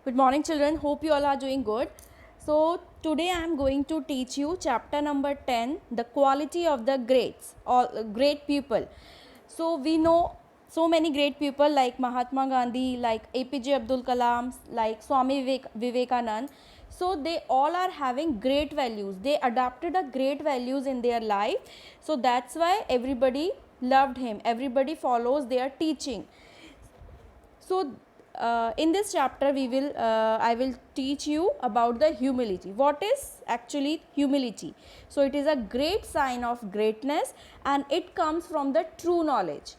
Good morning children, hope you all are doing good. So today I am going to teach you chapter number 10, the quality of the greats or great people. So we know so many great people like Mahatma Gandhi, like APJ Abdul Kalam, like Swami Vivekanand. So they all are having great values. They adopted a great values in their life. So that's why everybody loved him. Everybody follows their teaching. So in this chapter I will teach you about the humility. What is actually humility? So it is a great sign of greatness and it comes from the true knowledge.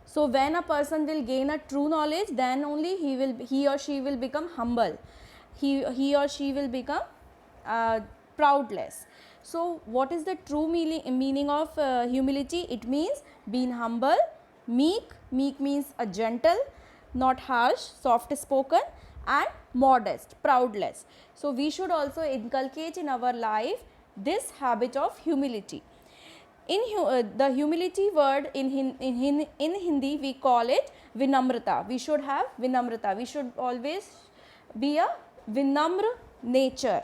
So when a person will gain a true knowledge, then only he or she will become humble. He or she will become proudless. So what is the true meaning of humility? It means being humble, meek. Meek means a gentle, not harsh, soft spoken, and modest, proudless. So we should also inculcate in our life this habit of humility. The humility word in Hindi we call it vinamrata. We should have vinamrata. We should always be a vinamra nature.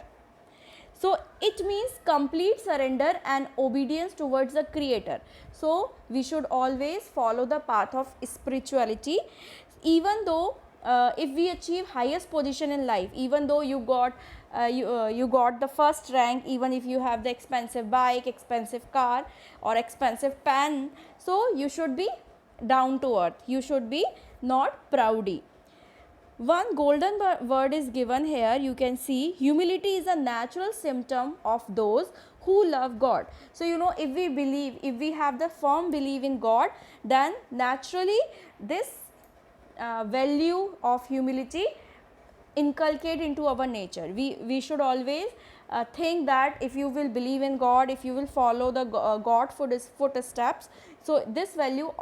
So it means complete surrender and obedience towards the creator. So we should always follow the path of spirituality, even though if we achieve highest position in life, even though you got the first rank, even if you have the expensive bike, expensive car or expensive pen, so you should be down to earth. You should be not proudy. One golden word is given here. You can see humility is a natural symptom of those who love God. So if we believe, if we have the firm belief in God, then naturally this value of humility inculcate into our nature. We should always think that if you will believe in God, if you will follow the God footsteps, so this value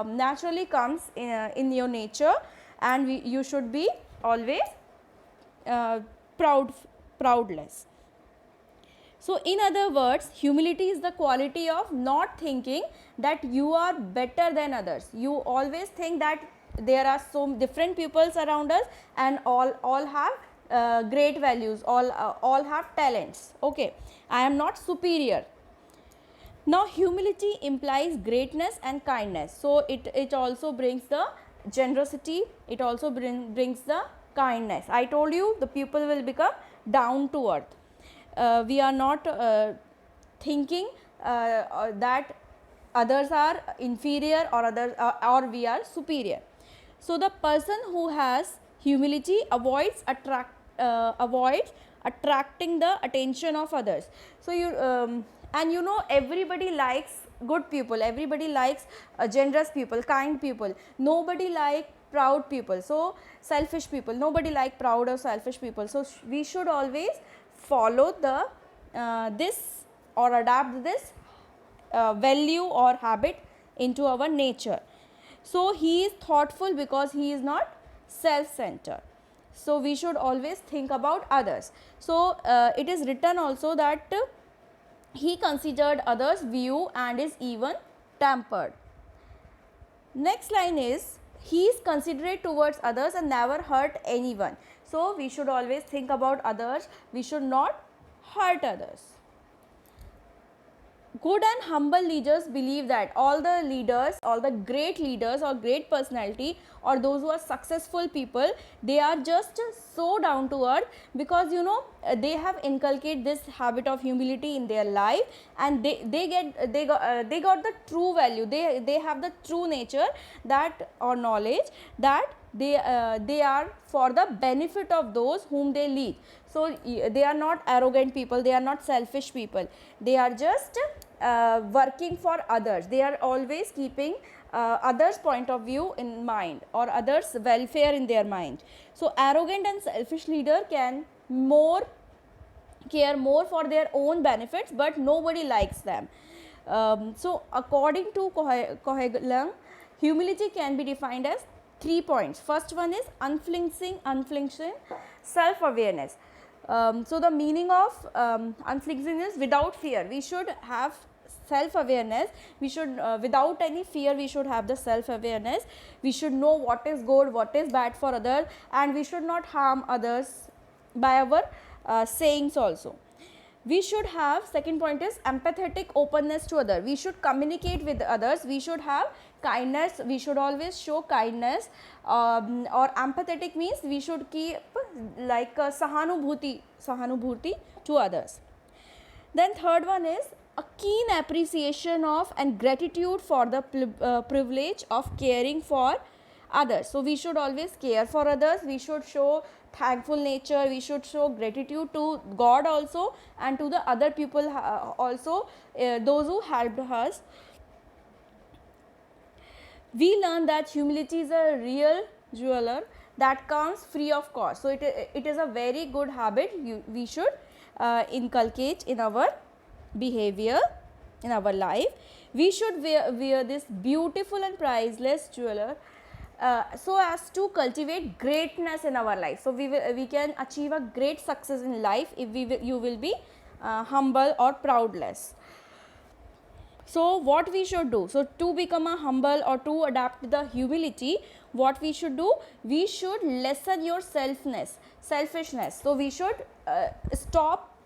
naturally comes in your nature, and you should be always proudless. So in other words, humility is the quality of not thinking that you are better than others. You always think that there are so different peoples around us and all have great values, all have talents. Okay, I am not superior. Now humility implies greatness and kindness. So it also brings the generosity, it also brings the kindness. I told you the people will become down to earth. We are not thinking that others are inferior or we are superior. So the person who has humility avoids attracting the attention of others. So everybody likes good people, everybody likes generous people, kind people. Nobody like proud people, so selfish people. Nobody like proud or selfish people. So we should always follow this or adapt this value or habit into our nature. So he is thoughtful because he is not self-centered. So we should always think about others. So it is written also that he considered others' view and is even tempered. Next line is he is considerate towards others and never hurt anyone. So we should always think about others. We should not hurt others. Good and humble leaders believe that all the leaders, all the great leaders or great personality or those who are successful people, they are just so down to earth because they have inculcated this habit of humility in their life, and they got the true value. They have the true nature that or knowledge that they are for the benefit of those whom they lead. So they are not arrogant people, they are not selfish people, they are just working for others. They are always keeping others' point of view in mind or others' welfare in their mind. So arrogant and selfish leader can care more for their own benefits, but nobody likes them. So according to Kohelang, humility can be defined as 3 points. First one is unflinching self-awareness. So the meaning of unflinching is without fear. We should have self awareness. We should without any fear we should have the self awareness. We should know what is good, what is bad for others, and we should not harm others by our sayings also. We should have, second point is empathetic openness to other. We should communicate with others. We should have kindness. We should always show kindness, or empathetic means we should keep like sahanubhuti to others. Then third one is a keen appreciation of and gratitude for the privilege of caring for others. So we should always care for others. We should show thankful nature. We should show gratitude to God also, and to the other people also, those who helped us. We learn that humility is a real jeweler that comes free of cost. So it is a very good habit we should inculcate in our behavior, in our life. We should wear this beautiful and priceless jeweler so as to cultivate greatness in our life. So we can achieve a great success in life if you will be humble or proudless. So what we should do? So to become a humble or to adapt the humility, what we should do? We should lessen your selfishness. So we should stop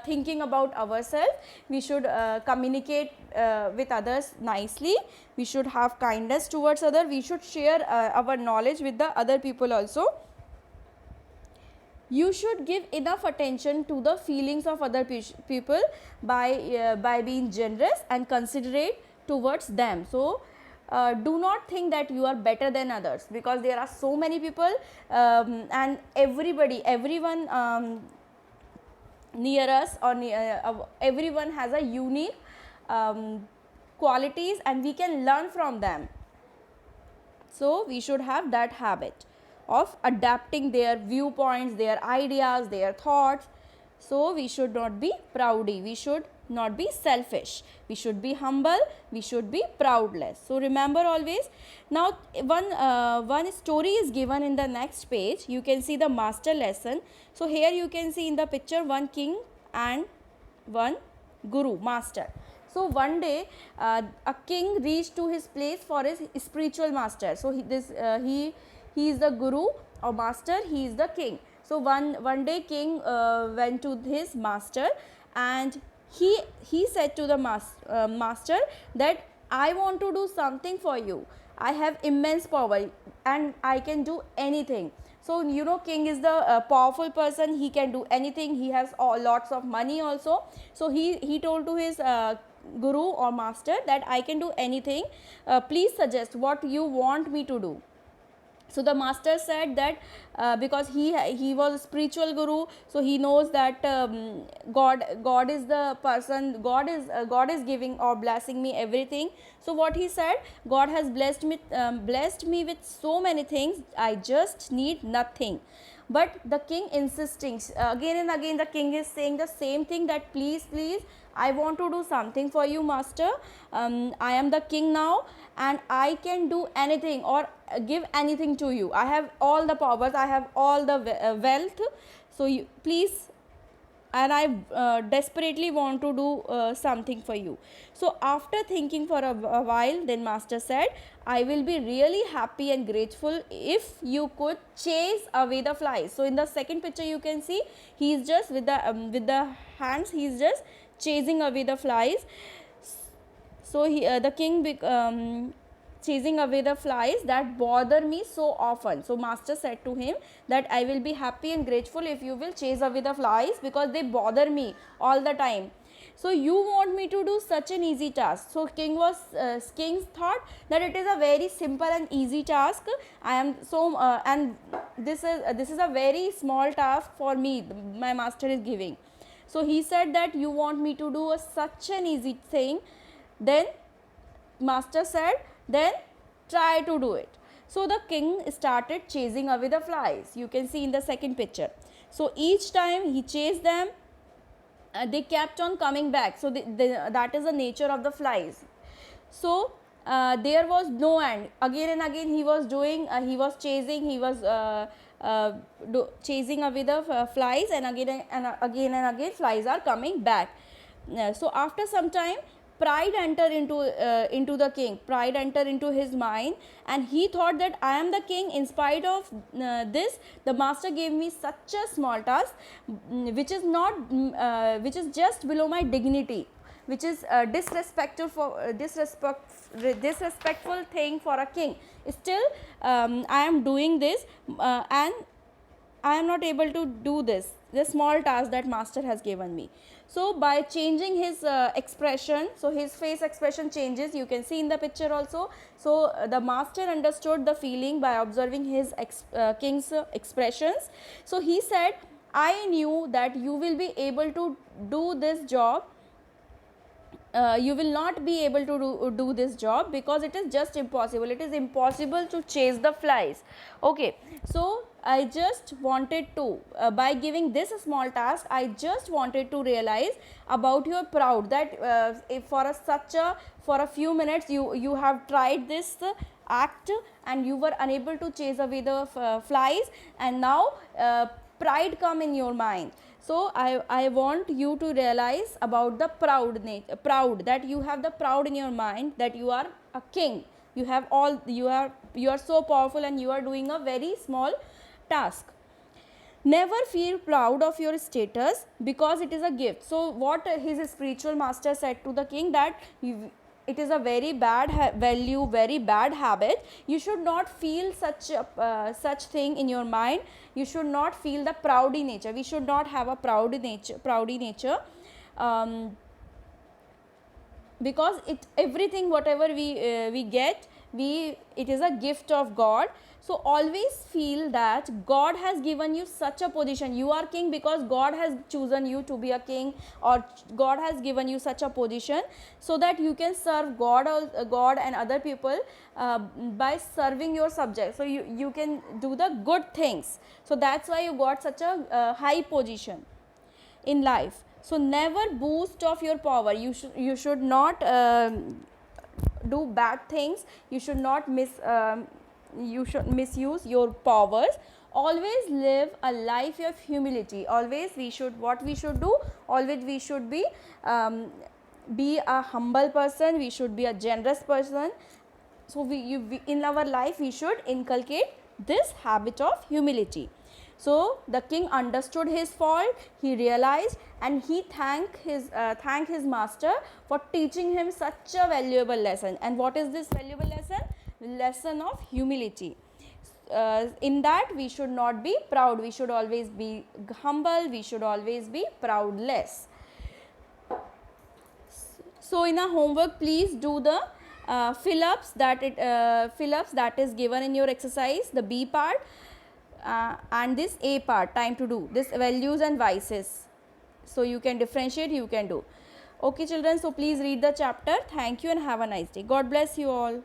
thinking about ourselves. We should communicate with others nicely. We should have kindness towards others. We should share our knowledge with the other people also. You should give enough attention to the feelings of other people by being generous and considerate towards them. So do not think that you are better than others, because there are so many people and everyone near us, or everyone has a unique qualities, and we can learn from them. So we should have that habit of adapting their viewpoints, their ideas, their thoughts. So we should not be proudy, we should not be selfish, we should be humble, we should be proudless. So remember always. Now one story is given in the next page. You can see the master lesson. So here you can see in the picture one king and one guru, master. So one day a king reached to his place for his spiritual master. So he is the guru or master, he is the king. So one day king went to his master, and he said to the master that I want to do something for you. I have immense power and I can do anything. So you know, king is the powerful person. He can do anything. He has lots of money also. So he told to his guru or master that I can do anything. Please suggest what you want me to do. So the master said that because he was a spiritual guru, so he knows that God is the person, God is giving or blessing me everything. So what he said, God has blessed me with so many things, I just need nothing. But the king insisting again and again, the king is saying the same thing, that please I want to do something for you, master. I am the king now and I can do anything or give anything to you. I have all the powers, I have all the wealth. So you please, and I desperately want to do something for you. So after thinking for a while, then master said, I will be really happy and grateful if you could chase away the flies. So in the second picture you can see he is just with the hands, he is just chasing away the flies. So the king chasing away the flies that bother me so often. So master said to him that I will be happy and grateful if you will chase away the flies, because they bother me all the time. So you want me to do such an easy task. So king thought that it is a very simple and easy task. I am so and this is a very small task for me, my master is giving. So he said that you want me to do such an easy thing. Then master said, then try to do it. So the king started chasing away the flies. You can see in the second picture. So each time he chased them, they kept on coming back. So that is the nature of the flies. So there was no end. Again and again he was doing, he was chasing, he was chasing away the flies, and again and again flies are coming back. So after some time, pride entered into the king. Pride entered into his mind, and he thought that I am the king. In spite of this, the master gave me such a small task, which is not which is just below my dignity, which is disrespectful thing for a king. Still, I am doing this, and I am not able to do this, the small task that master has given me. So by changing his expression, so his face expression changes, you can see in the picture also. So the master understood the feeling by observing his king's expressions. So he said, I knew that you will be able to do this job. You will not be able to do this job because it is just impossible. It is impossible to chase the flies. Okay, so I just wanted to, by giving this small task, I just wanted to realize about your proud, that if for a few minutes you have tried this act and you were unable to chase away the flies, and now pride come in your mind. So I want you to realize about the proud, that you have the proud in your mind, that you are a king. You are so powerful and you are doing a very small task. Never feel proud of your status because it is a gift. So what his spiritual master said to the king, that it is a very bad value, very bad habit. You should not feel such thing in your mind. You should not feel the proudy nature. We should not have a proudy nature, because everything whatever we get, it is a gift of God. So always feel that God has given you such a position. You are king because God has chosen you to be a king, or God has given you such a position so that you can serve God and other people by serving your subjects. So you can do the good things. So that's why you got such a high position in life. So never boast of your power. You should not do bad things. You should not misuse your powers. Always live a life of humility. Always we should be a humble person. We should be a generous person. So we in our life we should inculcate this habit of humility. So the king understood his fault, he realized, and he thanked his master for teaching him such a valuable lesson. And what is this valuable lesson? Lesson of humility. In that we should not be proud, we should always be humble, we should always be proudless. So in our homework, please do the fill-ups that is given in your exercise, the B part, and this A part, time to do, this values and vices. So you can differentiate, you can do. Okay children, so please read the chapter. Thank you and have a nice day. God bless you all.